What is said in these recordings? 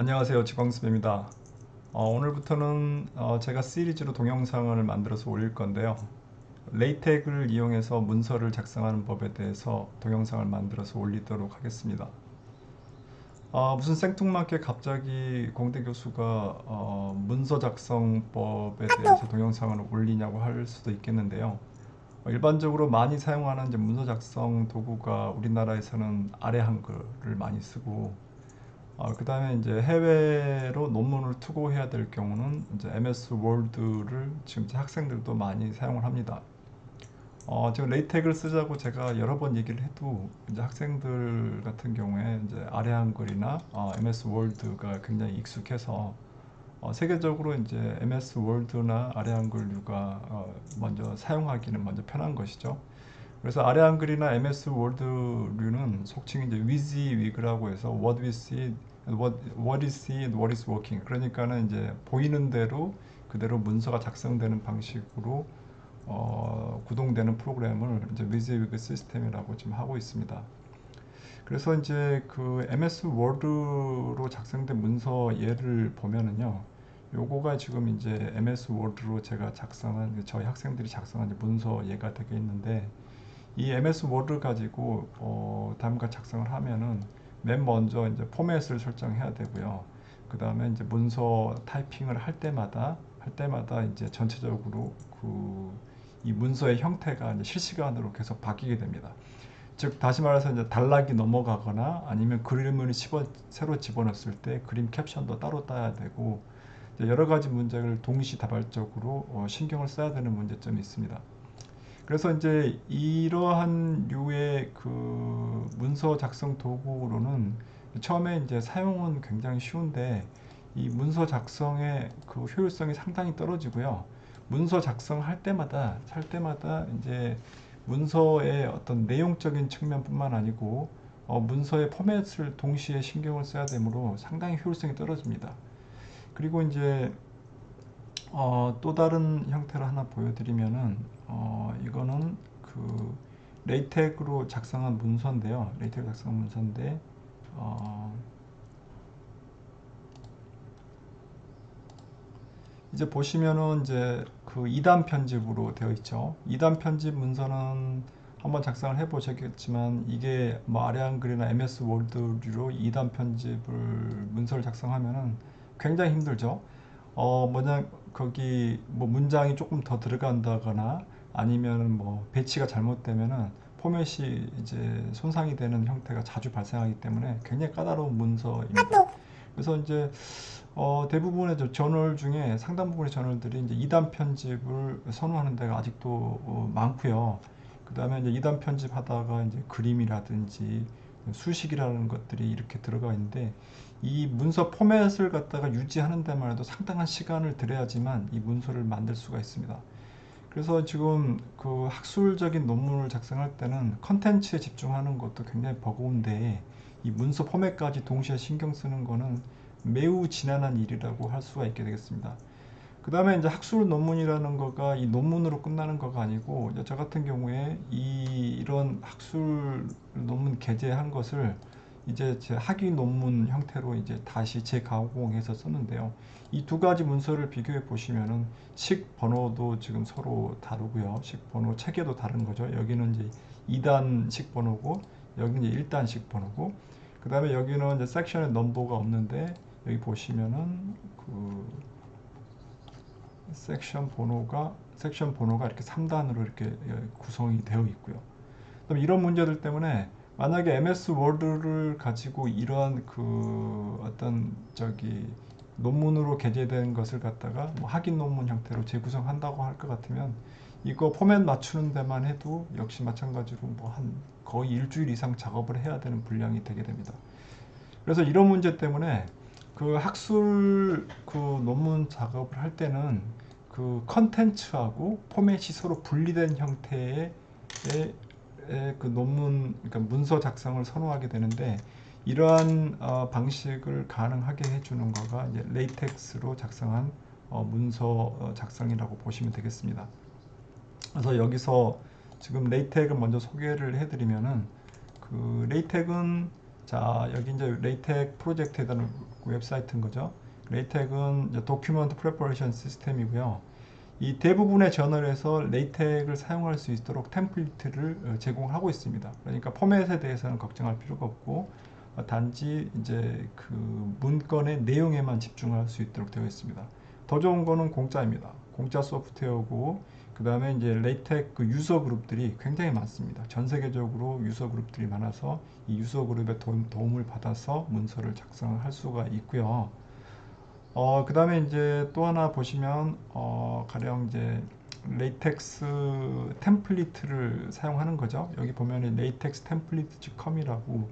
안녕하세요, 지광수입니다. 오늘부터는 제가 시리즈로 동영상을 만들어서 올릴 건데요. 레이텍을 이용해서 문서를 작성하는 법에 대해서 동영상을 만들어서 올리도록 하겠습니다. 무슨 생뚱맞게 갑자기 공대 교수가 문서 작성법에 대해서 동영상을 올리냐고 할 수도 있겠는데요. 일반적으로 많이 사용하는 이제 문서 작성 도구가 우리나라에서는 아래 한글을 많이 쓰고, 그 다음에 이제 해외로 논문을 투고해야 될 경우는 이제 MS 워드를 지금 학생들도 많이 사용을 합니다. 지금 레이텍을 쓰자고 제가 여러 번 얘기를 해도 이제 학생들 같은 경우에 이제 아래 한글이나 MS 워드가 굉장히 익숙해서 세계적으로 이제 MS 워드나 아래 한글류가 먼저 사용하기는 먼저 편한 것이죠. 그래서 아래 한글이나 MS 워드류는 속칭 이제 위지위그라고 해서 what we see, what is seen, what is working. 그러니까는 이제 보이는 대로 그대로 문서가 작성되는 방식으로 구동되는 프로그램을 이제 위지위그 시스템이라고 지금 하고 있습니다. 그래서 이제 그 MS 워드로 작성된 문서 예를 보면은요. 요거가 지금 이제 MS 워드로 제가 작성한 저희 학생들이 작성한 문서 예가 되겠는데, 이 MS 워드 가지고 다음과 작성을 하면은 맨 먼저 이제 포맷을 설정해야 되고요. 그 다음에 이제 문서 타이핑을 할 때마다 이제 전체적으로 그 이 문서의 형태가 이제 실시간으로 계속 바뀌게 됩니다. 즉 다시 말해서 이제 단락이 넘어가거나 아니면 그림을 새로 집어넣었을 때 그림 캡션도 따로 따야 되고, 여러 가지 문제를 동시다발적으로 신경을 써야 되는 문제점이 있습니다. 그래서 이제 이러한 류의 그 문서 작성 도구로는 처음에 이제 사용은 굉장히 쉬운데, 이 문서 작성의 그 효율성이 상당히 떨어지고요. 문서 작성할 때마다 이제 문서의 어떤 내용적인 측면뿐만 아니고 문서의 포맷을 동시에 신경을 써야 되므로 상당히 효율성이 떨어집니다. 그리고 이제 또 다른 형태를 하나 보여드리면은 이거는 그 레이텍으로 작성한 문서인데요. 레이텍으로 작성한 문서인데 이제 보시면은 이제 그 2단 편집으로 되어 있죠. 2단 편집 문서는 한번 작성을 해 보셨겠지만 이게 뭐 아래 한글이나 MS 워드로 2단 편집을 문서를 작성하면은 굉장히 힘들죠. 뭐냐, 거기 뭐 문장이 조금 더 들어간다거나 아니면 뭐 배치가 잘못되면은 포맷이 이제 손상이 되는 형태가 자주 발생하기 때문에 굉장히 까다로운 문서입니다. 그래서 이제 대부분의 저널 중에 상당 부분의 저널들이 이제 2단 편집을 선호하는 데가 아직도 많고요. 그 다음에 이제 2단 편집하다가 이제 그림이라든지 수식이라는 것들이 이렇게 들어가 있는데, 이 문서 포맷을 갖다가 유지하는 데만 해도 상당한 시간을 들여야지만 이 문서를 만들 수가 있습니다. 그래서 지금 그 학술적인 논문을 작성할 때는 컨텐츠에 집중하는 것도 굉장히 버거운데, 이 문서 포맷까지 동시에 신경 쓰는 거는 매우 지난한 일이라고 할 수가 있게 되겠습니다. 그 다음에 이제 학술 논문이라는 거가 이 논문으로 끝나는 거가 아니고, 저 같은 경우에 이런 학술 논문 게재한 것을 이제 제 학위 논문 형태로 이제 다시 재가공해서 썼는데요. 이 두 가지 문서를 비교해 보시면은 식 번호도 지금 서로 다르고요. 식 번호 체계도 다른 거죠. 여기는 이제 2단 식 번호고, 여기는 이제 1단 식 번호고, 그 다음에 여기는 이제 섹션의 넘버가 없는데, 여기 보시면은 그 섹션 번호가 이렇게 3단으로 이렇게 구성이 되어 있고요. 그럼 이런 문제들 때문에 만약에 MS 워드를 가지고 이러한 그 어떤 논문으로 게재된 것을 갖다가 뭐 학인 논문 형태로 재구성한다고 할 것 같으면 이거 포맷 맞추는 데만 해도 역시 마찬가지로 뭐 한 거의 일주일 이상 작업을 해야 되는 분량이 되게 됩니다. 그래서 이런 문제 때문에 그 학술 그 논문 작업을 할 때는 그 컨텐츠하고 포맷이 서로 분리된 형태의 그 논문, 그러니까 문서 작성을 선호하게 되는데, 이러한 방식을 가능하게 해주는 거가 이제 레이텍스로 작성한 문서 작성이라고 보시면 되겠습니다. 그래서 여기서 지금 레이텍을 먼저 소개를 해드리면은, 그 레이텍은 자, 여기 이제 레이텍 프로젝트에 대한 웹사이트인 거죠. 레이텍은 이제 도큐먼트 프레퍼레이션 시스템이고요. 이 대부분의 저널에서 레이텍을 사용할 수 있도록 템플릿을 제공하고 있습니다. 그러니까 포맷에 대해서는 걱정할 필요가 없고 단지 이제 그 문건의 내용에만 집중할 수 있도록 되어 있습니다. 더 좋은 거는 공짜입니다. 공짜 소프트웨어고 그 다음에 이제 레이텍 그 유저 그룹들이 굉장히 많습니다. 전 세계적으로 유저 그룹들이 많아서 이 유저 그룹의 도움을 받아서 문서를 작성할 수가 있고요. 그 다음에 이제 또 하나 보시면, 가령 이제 레이텍스 템플릿을 사용하는 거죠. 여기 보면 레이텍스 템플릿.com이라고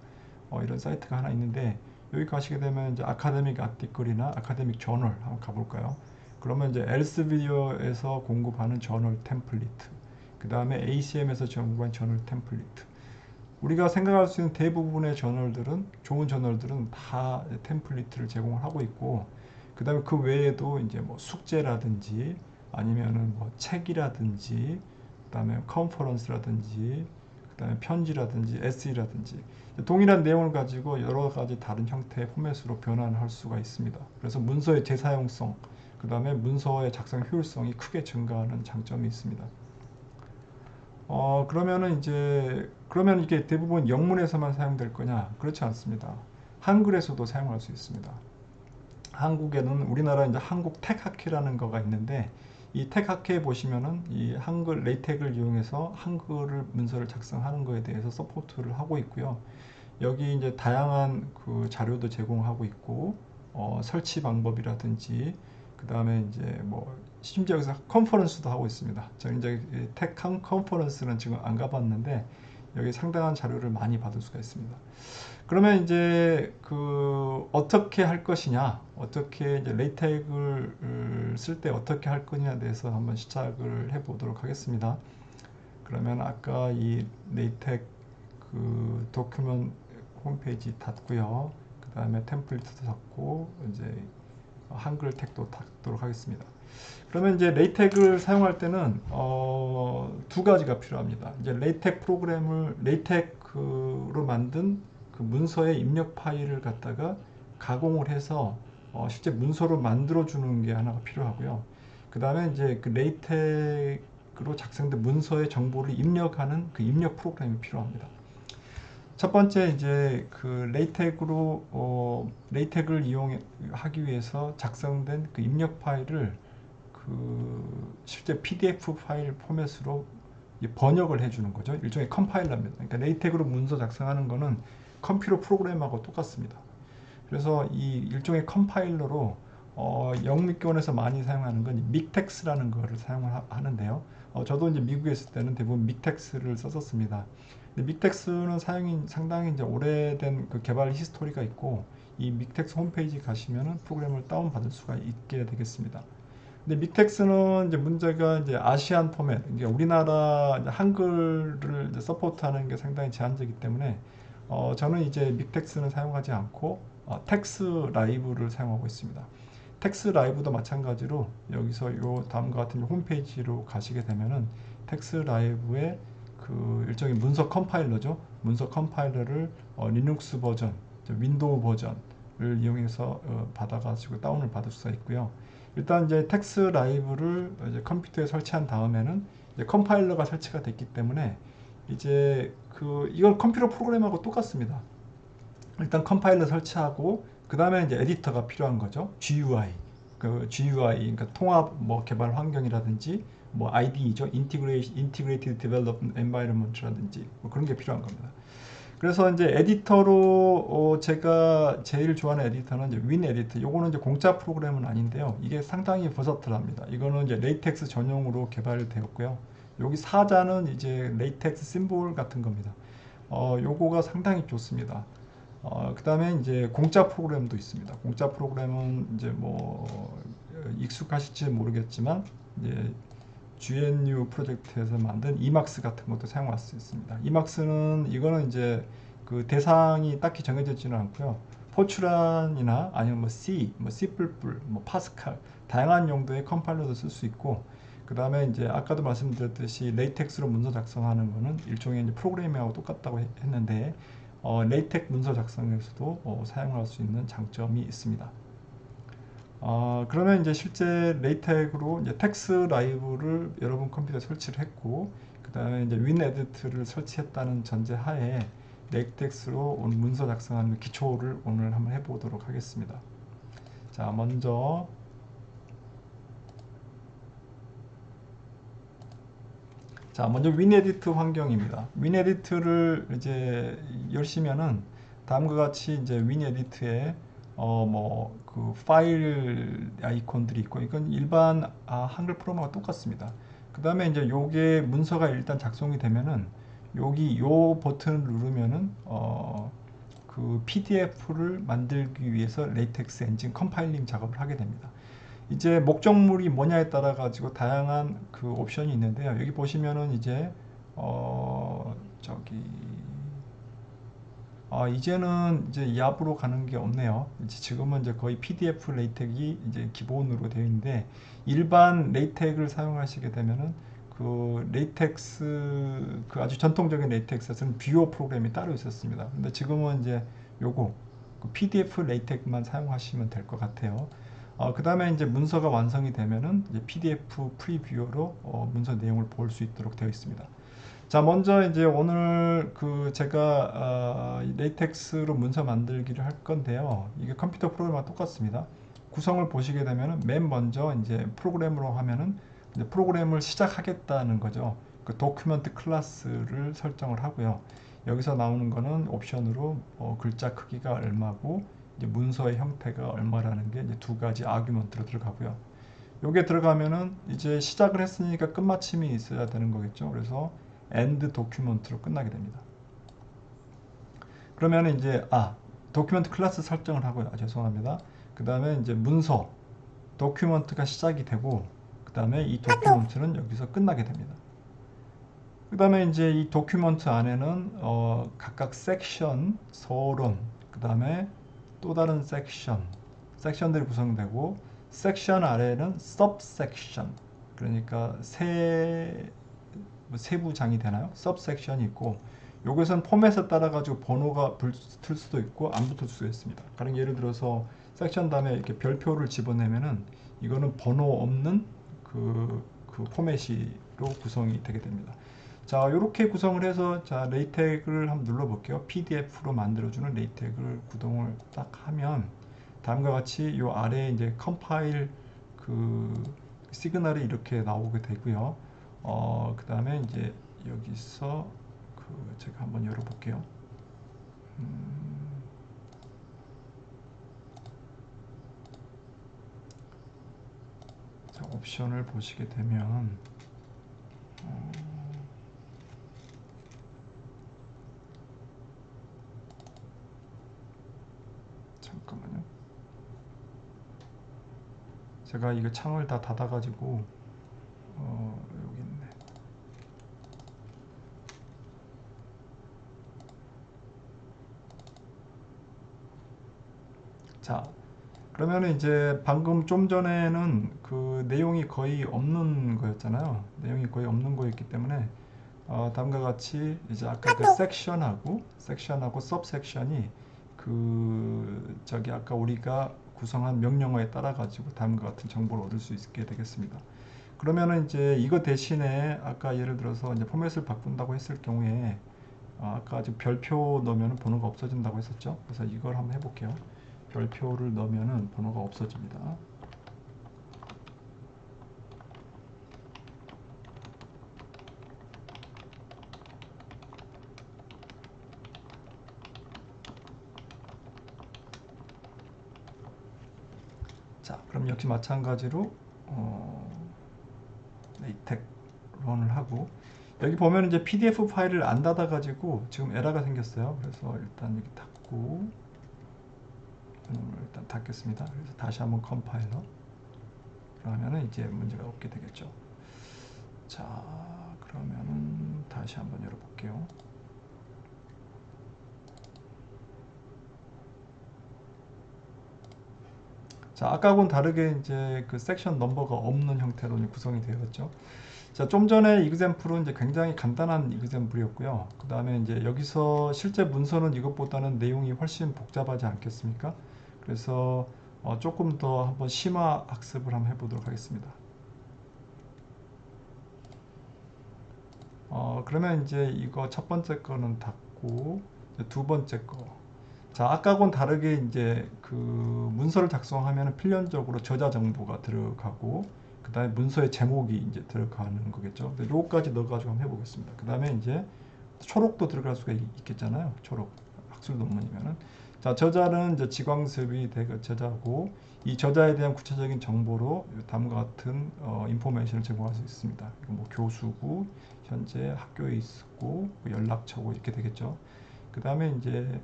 이런 사이트가 하나 있는데, 여기 가시게 되면 이제 아카데믹 아티클이나 아카데믹 저널 한번 가볼까요? 그러면 이제 엘스비어에서 공급하는 저널 템플릿, 그 다음에 ACM에서 공급한 저널 템플릿. 우리가 생각할 수 있는 대부분의 저널들은, 좋은 저널들은 다 템플릿을 제공을 하고 있고, 그 다음에 그 외에도 이제 뭐 숙제라든지 아니면은 뭐 책이라든지 그 다음에 컨퍼런스라든지 그 다음에 편지라든지 에세이라든지 동일한 내용을 가지고 여러 가지 다른 형태의 포맷으로 변환할 수가 있습니다. 그래서 문서의 재사용성, 그 다음에 문서의 작성 효율성이 크게 증가하는 장점이 있습니다. 그러면 이게 대부분 영문에서만 사용될 거냐? 그렇지 않습니다. 한글에서도 사용할 수 있습니다. 한국에는 우리나라 이제 한국 텍학회라는 거가 있는데 이 텍학회에 보시면은 이 한글 레이텍을 이용해서 한글을 문서를 작성하는 거에 대해서 서포트를 하고 있고요. 여기 이제 다양한 그 자료도 제공하고 있고 설치 방법이라든지 그 다음에 이제 뭐 심지어 여기서 컨퍼런스도 하고 있습니다. 저는 이제 텍 컨퍼런스는 지금 안 가봤는데 여기 상당한 자료를 많이 받을 수가 있습니다. 그러면 이제 그 어떻게 할 것이냐, 어떻게 이제 레이텍을 쓸 때 어떻게 할 거냐에 대해서 한번 시작을 해 보도록 하겠습니다. 그러면 아까 이 레이텍 그 도큐먼트 홈페이지 닫고요. 그 다음에 템플릿도 닫고 이제 한글 텍도 닫도록 하겠습니다. 그러면 이제 레이텍을 사용할 때는 두 가지가 필요합니다. 이제 레이텍 프로그램을 레이텍으로 만든 그 문서의 입력 파일을 갖다가 가공을 해서 실제 문서로 만들어 주는 게 하나가 필요하고요. 그 다음에 이제 그 레이텍으로 작성된 문서의 정보를 입력하는 그 입력 프로그램이 필요합니다. 첫 번째 이제 그 레이텍을 이용하기 위해서 작성된 그 입력 파일을 그 실제 PDF 파일 포맷으로 번역을 해주는 거죠. 일종의 컴파일러입니다. 그러니까 레이텍으로 문서 작성하는 거는 컴퓨터 프로그램하고 똑같습니다. 그래서 이 일종의 컴파일러로 영미권에서 많이 사용하는 건 믹텍스라는 거를 사용하는데요. 저도 이제 미국에 있을 때는 대부분 믹텍스를 썼었습니다. 믹텍스는 사용이 상당히 이제 오래된 그 개발 히스토리가 있고 이 믹텍스 홈페이지 가시면은 프로그램을 다운 받을 수가 있게 되겠습니다. 근데 믹텍스는 이제 문제가 이제 아시안 포맷, 그러니까 우리나라 이제 한글을 이제 서포트하는 게 상당히 제한적이기 때문에 저는 이제 믹텍스는 사용하지 않고 텍스 라이브를 사용하고 있습니다. 텍스 라이브도 마찬가지로 여기서 요 다음과 같은 홈페이지로 가시게 되면은 텍스 라이브의 그 일종의 문서 컴파일러죠. 문서 컴파일러를 리눅스 버전, 윈도우 버전을 이용해서 받아가지고 다운을 받을 수가 있고요. 일단 이제 텍스 라이브를 이제 컴퓨터에 설치한 다음에는 이제 컴파일러가 설치가 됐기 때문에 이제 이걸 컴퓨터 프로그램하고 똑같습니다. 일단 컴파일러 설치하고 그 다음에 이제 에디터가 필요한 거죠. GUI, 그 GUI, 그러니까 통합 뭐 개발 환경이라든지 뭐 IDE죠. Integrated Development Environment라든지 뭐 그런 게 필요한 겁니다. 그래서 이제 에디터로 제가 제일 좋아하는 에디터는 이제 윈 에디터. 요거는 이제 공짜 프로그램은 아닌데요. 이게 상당히 버서틀합니다. 이거는 이제 레이텍스 전용으로 개발되었고요. 여기 사자는 이제 레이텍스 심볼 같은 겁니다. 요거가 상당히 좋습니다. 그 다음에 이제 공짜 프로그램도 있습니다. 공짜 프로그램은 이제 뭐 익숙하실지 모르겠지만 이제 GNU 프로젝트에서 만든 이막스 같은 것도 사용할 수 있습니다. 이막스는 이거는 이제 그 대상이 딱히 정해졌지는 않고요. 포츄란이나 아니면 뭐 C, 뭐 C++, 뭐 파스칼 다양한 용도의 컴파일러도 쓸 수 있고 그 다음에 이제 아까도 말씀드렸듯이 레이텍스로 문서 작성하는 거는 일종의 이제 프로그래밍하고 똑같다고 했는데 레이텍 문서 작성에서도 사용할 수 있는 장점이 있습니다. 그러면 이제 실제 레이텍으로 이제 텍스 라이브를 여러분 컴퓨터에 설치를 했고, 그 다음에 이제 윈에디트를 설치했다는 전제 하에 레이텍스로 오늘 문서 작성하는 기초를 오늘 한번 해보도록 하겠습니다. 자, 먼저 윈에디트 환경입니다. 윈에디트를 이제 열시면은 다음과 같이 이제 윈에디트에 그 파일 아이콘들이 있고, 이건 일반 한글 프로그램과 똑같습니다. 그 다음에 이제 요게 문서가 일단 작성이 되면은 여기 요 버튼을 누르면은 그 PDF를 만들기 위해서 레이텍스 엔진 컴파일링 작업을 하게 됩니다. 이제 목적물이 뭐냐에 따라 가지고 다양한 그 옵션이 있는데요. 여기 보시면은 이제 저기 이제는 이제 얍으로 가는 게 없네요. 이제 지금은 이제 거의 PDF 레이텍이 이제 기본으로 되어 있는데, 일반 레이텍을 사용하시게 되면은 그 레이텍스 그 아주 전통적인 레이텍스에서는 뷰어 프로그램이 따로 있었습니다. 근데 지금은 이제 요거 그 PDF 레이텍만 사용하시면 될 것 같아요. 그 다음에 이제 문서가 완성이 되면은 이제 PDF 프리뷰어로 문서 내용을 볼 수 있도록 되어 있습니다. 자, 먼저 이제 오늘 그 제가 레이텍스로 문서 만들기를 할 건데요. 이게 컴퓨터 프로그램과 똑같습니다. 구성을 보시게 되면은 맨 먼저 이제 프로그램으로 하면은 이제 프로그램을 시작하겠다는 거죠. 그 도큐먼트 클래스를 설정을 하고요. 여기서 나오는 거는 옵션으로 글자 크기가 얼마고 이제 문서의 형태가 얼마라는 게 이제 두 가지 아규먼트로 들어가고요. 요게 들어가면은 이제 시작을 했으니까 끝마침이 있어야 되는 거겠죠. 그래서 end 도큐먼트로 끝나게 됩니다. 그러면 이제 도큐먼트 클래스 설정을 하고요. 죄송합니다. 그 다음에 이제 문서 도큐먼트가 시작이 되고, 그 다음에 이 도큐먼트는 여기서 끝나게 됩니다. 그 다음에 이제 이 도큐먼트 안에는 각각 섹션, 서론, 그 다음에 또 다른 섹션들이 구성되고, 섹션 아래에는 subsection, 그러니까 세부장이 되나요? subsection이 있고, 요것은 포맷에 따라 가지고 번호가 붙을 수도 있고 안 붙을 수도 있습니다. 가령 예를 들어서 섹션 다음에 이렇게 별표를 집어내면은 이거는 번호 없는 그 포맷으로 구성이 되게 됩니다. 자, 이렇게 구성을 해서 자 레이텍을 한번 눌러볼게요. PDF로 만들어주는 레이텍을 구동을 딱 하면 다음과 같이 요 아래에 이제 컴파일 그 시그널이 이렇게 나오게 되고요. 그 다음에 이제 여기서 제가 한번 열어볼게요. 자, 옵션을 보시게 되면 잠깐만요. 제가 이거 창을 다 닫아가지고 여기 있네. 자, 그러면 이제 방금 좀 전에는 그 내용이 거의 없는 거였잖아요. 내용이 거의 없는 거였기 때문에 다음과 같이 이제 아까 그 섹션하고 सब섹션이 그 저기 아까 우리가 구성한 명령어에 따라 가지고 다음과 같은 정보를 얻을 수 있게 되겠습니다. 그러면은 이제 이거 대신에 아까 예를 들어서 이제 포맷을 바꾼다고 했을 경우에 아까 지금 별표 넣으면 번호가 없어진다고 했었죠. 그래서 이걸 한번 해볼게요. 별표를 넣으면 번호가 없어집니다. 자, 그럼 역시 마찬가지로 레이텍 런을 하고, 여기 보면 이제 PDF 파일을 안 닫아 가지고 지금 에러가 생겼어요. 그래서 일단 여기 닫고 일단 닫겠습니다. 그래서 다시 한번 컴파일러 그러면은 이제 문제가 없게 되겠죠. 자, 그러면은 다시 한번 열어볼게요. 자, 아까하고는 다르게 이제 그 섹션 넘버가 없는 형태로 구성이 되었죠. 자, 좀 전에 example은 이제 굉장히 간단한 example이었고요. 그 다음에 이제 여기서 실제 문서는 이것보다는 내용이 훨씬 복잡하지 않겠습니까? 그래서 조금 더 한번 심화 학습을 한번 해보도록 하겠습니다. 그러면 이제 이거 첫 번째 거는 닫고 이제 두 번째 거. 자, 아까하고는 다르게 이제 그 문서를 작성하면 필연적으로 저자 정보가 들어가고 그 다음에 문서의 제목이 이제 들어가는 거겠죠. 근데 요거까지 넣어가지고 한번 해보겠습니다. 그 다음에 이제 초록도 들어갈 수가 있겠잖아요. 초록 학술 논문이면은. 자, 저자는 이제 지광섭이 저자고 이 저자에 대한 구체적인 정보로 다음과 같은 인포메이션을 제공할 수 있습니다. 뭐 교수고 현재 학교에 있고 뭐 연락처고 이렇게 되겠죠. 그 다음에 이제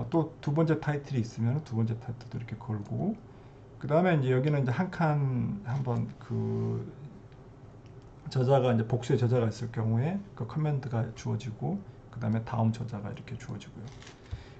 또 두 번째 타이틀이 있으면 두 번째 타이틀도 이렇게 걸고 그 다음에 이제 여기는 이제 한 칸 한번 그 저자가 이제 복수의 저자가 있을 경우에 그 커맨드가 주어지고 그 다음에 다음 저자가 이렇게 주어지고요.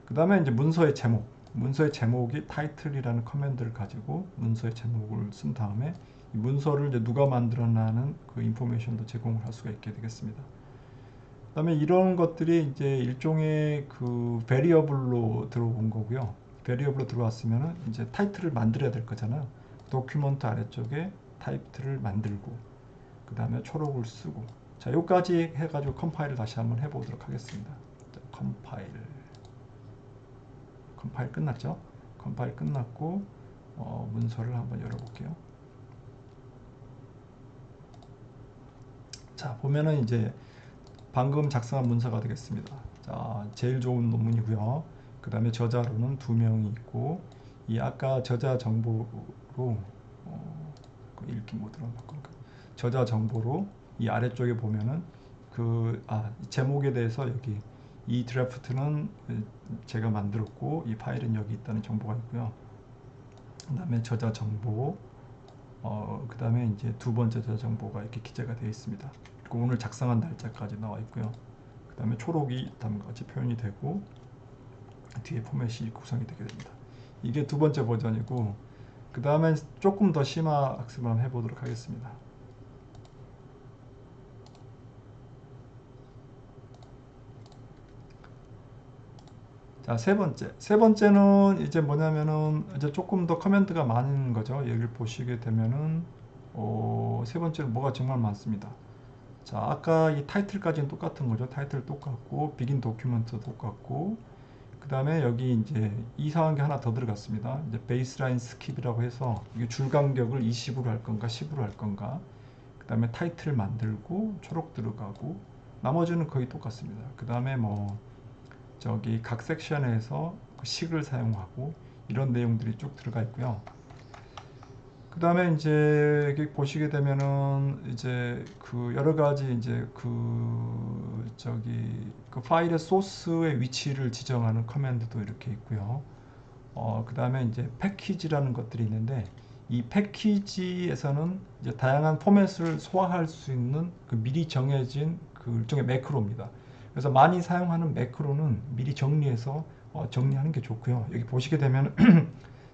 그 다음에 이제 문서의 제목이 타이틀이라는 커맨드를 가지고 문서의 제목을 쓴 다음에 이 문서를 이제 누가 만들었나는 그 인포메이션도 제공을 할 수가 있게 되겠습니다. 그 다음에 이런 것들이 이제 일종의 그 베리어블로 들어온 거고요. 베리어블로 들어왔으면은 이제 타이틀을 만들어야 될 거잖아요. 도큐먼트 아래쪽에 타이틀을 만들고 그 다음에 초록을 쓰고 자, 여기까지 해가지고 컴파일을 다시 한번 해보도록 하겠습니다. 자, 컴파일 끝났죠? 컴파일 끝났고 문서를 한번 열어볼게요. 자, 보면은 이제 방금 작성한 문서가 되겠습니다. 자, 제일 좋은 논문이고요. 그 다음에 저자로는 2명이 있고 이 아까 저자 정보로 읽기 모드로 바꿀까? 저자 정보로 이 아래쪽에 보면은 제목에 대해서 여기 이 드래프트는 제가 만들었고 이 파일은 여기 있다는 정보가 있고요. 그 다음에 저자 정보 그 다음에 이제 두 번째 저자 정보가 이렇게 기재가 되어 있습니다. 그리고 오늘 작성한 날짜까지 나와 있고요. 그 다음에 초록이 다음과 같이 표현이 되고 뒤에 포맷이 구성이 되게 됩니다. 이게 두 번째 버전이고 그 다음에 조금 더 심화 학습을 한번 해보도록 하겠습니다. 자, 세 번째는 이제 뭐냐면은 이제 조금 더 커맨드가 많은 거죠. 여기를 보시게 되면은 세 번째는 뭐가 정말 많습니다. 자, 아까 이 타이틀까지는 똑같은 거죠. 타이틀 똑같고 비긴 도큐먼트 똑같고 그 다음에 여기 이제 이상한 게 하나 더 들어갔습니다. 이제 베이스라인 스킵이라고 해서 이게 줄 간격을 20으로 할 건가 10으로 할 건가 그 다음에 타이틀 만들고 초록 들어가고 나머지는 거의 똑같습니다. 그 다음에 뭐 저기 각 섹션에서 그 식을 사용하고 이런 내용들이 쭉 들어가 있고요. 그 다음에 이제 여기 보시게 되면은 이제 그 여러 가지 이제 그 파일의 소스의 위치를 지정하는 커맨드도 이렇게 있고요. 그 다음에 이제 패키지라는 것들이 있는데 이 패키지에서는 이제 다양한 포맷을 소화할 수 있는 그 미리 정해진 그 일종의 매크로입니다. 그래서 많이 사용하는 매크로는 미리 정리해서 정리하는 게 좋고요. 여기 보시게 되면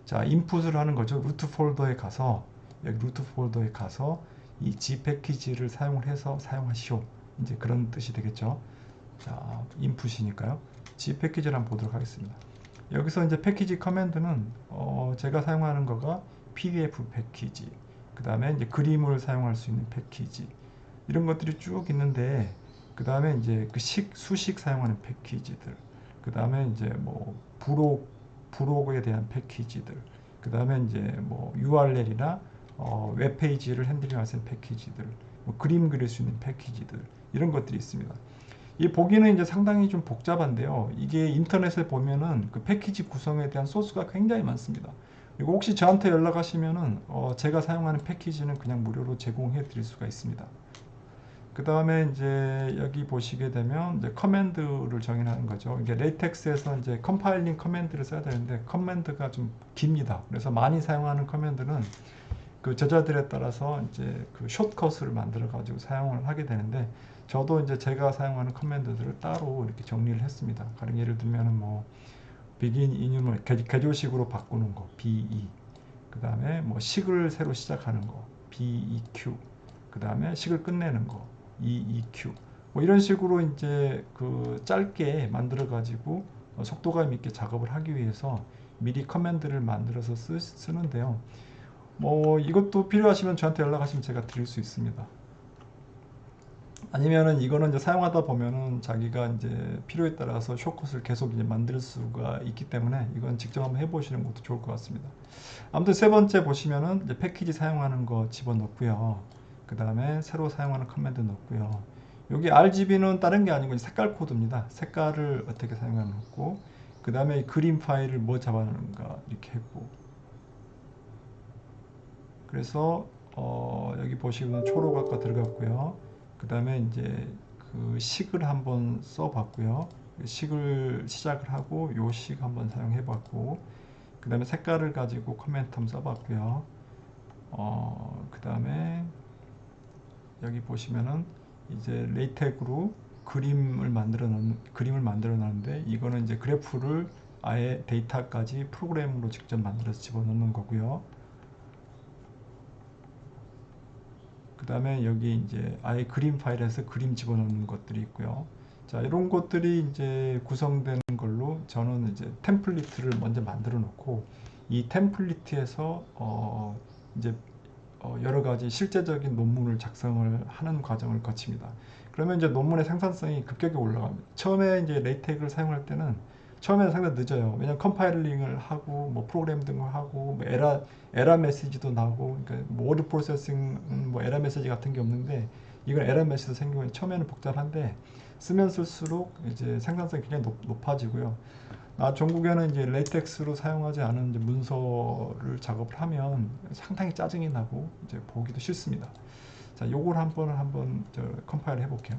자, 인풋을 하는 거죠. 루트 폴더에 가서 여기 루트 폴더에 가서 이 G 패키지를 사용을 해서 사용하시오. 이제 그런 뜻이 되겠죠. 자, 인풋이니까요. G 패키지를 한번 보도록 하겠습니다. 여기서 이제 패키지 커맨드는 제가 사용하는 거가 PDF 패키지, 그 다음에 이제 그림을 사용할 수 있는 패키지 이런 것들이 쭉 있는데 그 다음에 이제 그 수식 사용하는 패키지들, 그 다음에 이제 뭐 부록에 대한 패키지들, 그 다음에 이제 뭐 URL이나 웹페이지를 핸들링할 수 있는 패키지들, 뭐 그림 그릴 수 있는 패키지들 이런 것들이 있습니다. 이 보기는 이제 상당히 좀 복잡한데요. 이게 인터넷에 보면은 그 패키지 구성에 대한 소스가 굉장히 많습니다. 그리고 혹시 저한테 연락하시면은 제가 사용하는 패키지는 그냥 무료로 제공해 드릴 수가 있습니다. 그 다음에 이제 여기 보시게 되면 이제 커맨드를 정의하는 거죠. 이게 레이텍스에서 이제 컴파일링 커맨드를 써야 되는데 커맨드가 좀 깁니다. 그래서 많이 사용하는 커맨드는 그 저자들에 따라서 이제 그 숏컷을 만들어 가지고 사용을 하게 되는데 저도 이제 제가 사용하는 커맨드들을 따로 이렇게 정리를 했습니다. 가령 예를 들면은 뭐 begin 인용을 개조식으로 바꾸는 거 BE, 그 다음에 뭐 식을 새로 시작하는 거 BEQ, 그 다음에 식을 끝내는 거, EEQ. 뭐 이런 식으로 이제 그 짧게 만들어 가지고 속도감 있게 작업을 하기 위해서 미리 커맨드를 만들어서 쓰는데요. 뭐 이것도 필요하시면 저한테 연락하시면 제가 드릴 수 있습니다. 아니면은 이거는 이제 사용하다 보면은 자기가 이제 필요에 따라서 숏컷을 계속 이제 만들 수가 있기 때문에 이건 직접 한번 해보시는 것도 좋을 것 같습니다. 아무튼 세 번째 보시면은 이제 패키지 사용하는 거 집어넣고요. 그 다음에 새로 사용하는 커맨드 넣고요. 여기 RGB는 다른 게 아니고 색깔 코드입니다. 색깔을 어떻게 사용하는 거고, 그 다음에 그림 파일을 뭐 잡아놓는가 이렇게 했고, 그래서 여기 보시면 초록 아까 들어갔고요. 그 다음에 이제 그 식을 한번 써봤고요. 식을 시작을 하고 요 식 한번 사용해 봤고, 그 다음에 색깔을 가지고 커멘트 한번 써봤고요. 그 다음에 여기 보시면은 이제 레이텍으로 그림을 만들어 놨는데, 이거는 이제 그래프를 아예 데이터까지 프로그램으로 직접 만들어서 집어넣는 거고요. 그 다음에 여기 이제 아예 그림 파일에서 그림 집어넣는 것들이 있고요. 자, 이런 것들이 이제 구성되는 걸로 저는 이제 템플릿을 먼저 만들어 놓고, 이 템플릿에서 이제 여러 가지 실제적인 논문을 작성을 하는 과정을 거칩니다. 그러면 이제 논문의 생산성이 급격히 올라갑니다. 처음에 이제 레이텍을 사용할 때는 처음에는 상당히 늦어요. 왜냐하면 컴파일링을 하고 뭐 프로그램 등을 하고 뭐 에러 메시지도 나고, 그러니까 뭐 워드 프로세싱 뭐 에러 메시지 같은 게 없는데, 이건 에러 메시지 생기면 처음에는 복잡한데 쓰면 쓸수록 이제 생산성이 굉장히 높아지고요. 전국에는 이제 레이텍스로 사용하지 않은 이제 문서를 작업을 하면 상당히 짜증이 나고 이제 보기도 싫습니다. 자, 요걸 한번 컴파일 해볼게요.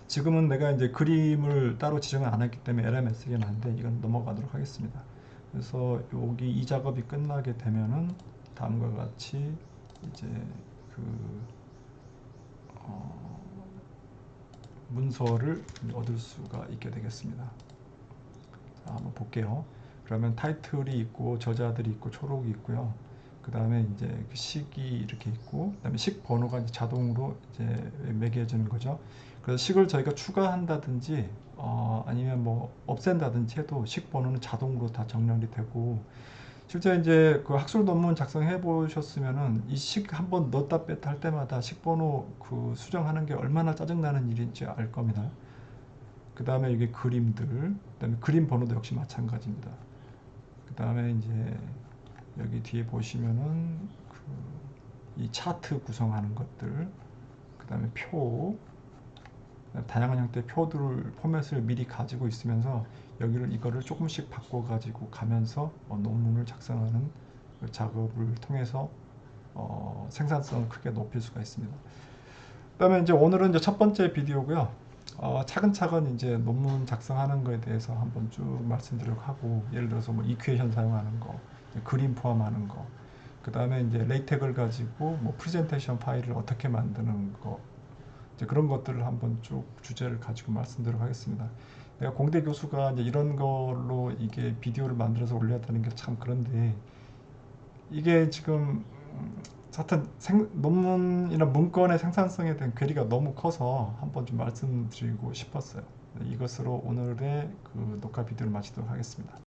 지금은 내가 이제 그림을 따로 지정을 안 했기 때문에 에러 메시지가 나는데 이건 넘어가도록 하겠습니다. 그래서 여기 이 작업이 끝나게 되면은 다음과 같이 이제 그 문서를 얻을 수가 있게 되겠습니다. 자, 한번 볼게요. 그러면 타이틀이 있고 저자들이 있고 초록이 있고요. 그 다음에 이제 그 식이 이렇게 있고, 그 다음에 식 번호가 이제 자동으로 이제 매겨지는 거죠. 그래서 식을 저희가 추가한다든지 아니면 뭐 없앤다든지 해도 식 번호는 자동으로 다 정렬이 되고, 실제 이제 그 학술 논문 작성해 보셨으면은 이 식 한번 넣었다 뺐다 할 때마다 식 번호 그 수정하는 게 얼마나 짜증나는 일인지 알 겁니다. 그 다음에 이게 그림들, 그 다음에 그림 번호도 역시 마찬가지입니다. 그 다음에 이제 여기 뒤에 보시면은 이 차트 구성하는 것들, 그 다음에 표, 다양한 형태의 표들 포맷을 미리 가지고 있으면서 이거를 조금씩 바꿔 가지고 가면서 논문을 작성하는 그 작업을 통해서 생산성을 크게 높일 수가 있습니다. 그다음에 이제 오늘은 이제 첫 번째 비디오고요. 차근차근 이제 논문 작성하는 거에 대해서 한번 쭉 말씀드리려고 하고, 예를 들어서 뭐 이퀘이션 사용하는 거, 그림 포함하는 거, 그 다음에 이제 레이텍을 가지고 뭐 프레젠테이션 파일을 어떻게 만드는 거, 이제 그런 것들을 한번 쭉 주제를 가지고 말씀드리도록 하겠습니다. 내가 공대 교수가 이제 이런 걸로 이게 비디오를 만들어서 올려야 되는 게 참 그런데, 이게 지금 하여튼 논문이나 문건의 생산성에 대한 괴리가 너무 커서 한번 좀 말씀드리고 싶었어요. 이것으로 오늘의 그 녹화 비디오를 마치도록 하겠습니다.